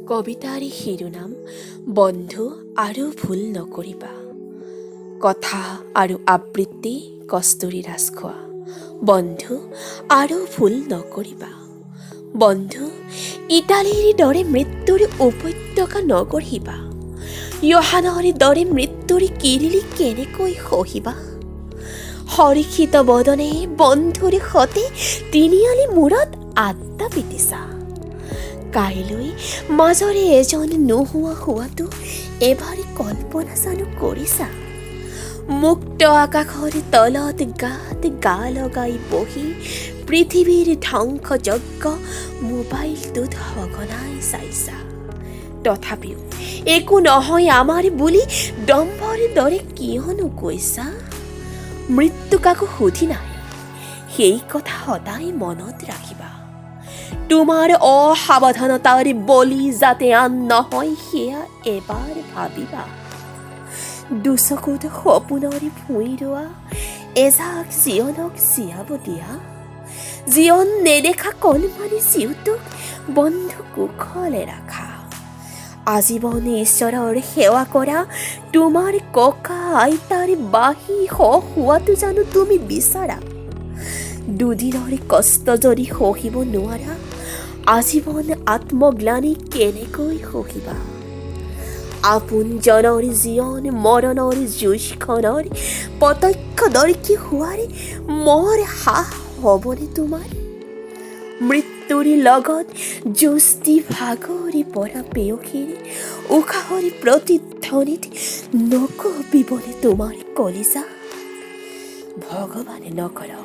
কবিতাৰ শিৰোনাম বন্ধু আৰু ভুল নকৰিবা। কথা আৰু আবৃত্তি কস্তুৰী ৰাজখোৱা। বন্ধু আৰু ভুল নকৰিবা। বন্ধু, ইটালীৰ দৰে মৃত্যুৰ উপত্যকা নগঢ়িবা। ইয়োহানৰ দৰে মৃত্যুৰ কিৰিলি কেনেকৈ সহিবা। সৰিষিত বদনে বন্ধুৰ সতে তিনিআলি মূৰত আড্ডা পিটিছা। কাইলৈ মাজৰে এজন নোহোৱা হোৱাটো এবাৰ কল্পনা জানো কৰিছা। মুক্ত আকাশৰ তলত গাত গা লগাই বহি পৃথিৱীৰ ধ্বংসযজ্ঞ মোবাইলটোত সঘনাই চাইছা। তথাপিও একো নহয় আমাৰ বুলি দম্ভৰ দৰে কিয়নো কৈছা। মৃত্যু কাকো সুধি নাই, সেই কথা সদায় মনত ৰাখিবা। তোমাৰ অসাৱধানতাৰ বলি যাতে আন নহয় সেয়া এবাৰ ভাবিবা। দুচকুত সপোনৰ ভুঁই ৰোৱা এজাক জীৱনক জীয়াব দিয়া। জীৱন নেদেখা কণমানি জীউটোক বন্ধু কুশলে ৰাখা। আজীৱন ঈশ্বৰৰ সেৱা কৰা তোমাৰ ককা আইতাৰ বাঁহী হোৱাটো জানো তুমি বিচাৰা। দুদিনৰ কষ্ট যদি সহিব নোৱাৰা, আজীৱন আত্মগ্লানি কেনেকৈ সহিবা। আপোনজনৰ জীৱন মৰণৰ যুঁজখনৰ প্ৰত্যক্ষদৰ্শী হোৱাৰ মোৰ সাহ হ'বনে তোমাৰ। মৃত্যুৰ লগত যুঁজ দি ভাগৰি পৰা পেয়সীৰ উশাহৰ প্ৰতিধ্বনিত নকঁপিবনে তোমাৰ কলিজা। ভগৱানে নকৰক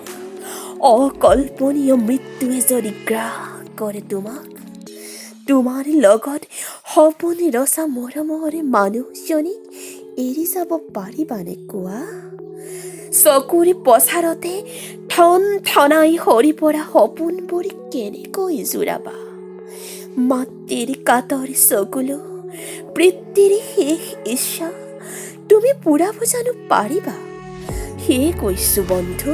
অকল্পনীয় মৃত্যুৱে যদি গ্ৰাস কৰে তোমাক। তোমাৰ লগত সপোন ৰচা মৰমৰ মানুহজনী এৰি যাব পাৰিবানে কোৱা। চকুৰ পচাৰতে ঠন ঠনাই সৰি পৰা সপোনবোৰ কেনেকৈ জোৰাবা। মাতৃৰ কাতৰ চকুলো পিতৃৰ শেষ ইচ্ছা তুমি পূৰাব জানো পাৰিবা। সেয়ে কৈছো বন্ধু,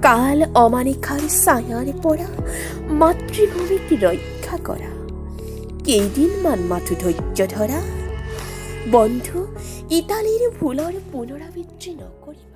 কাল অমানিশাৰ ছায়াৰ পৰা মাতৃভূমিক ৰক্ষা কৰা। কেইদিনমান মাথো ধৈৰ্য ধৰা। বন্ধু, ইটালীৰ ভুলৰ পুনৰাবৃত্তি নকৰিবা।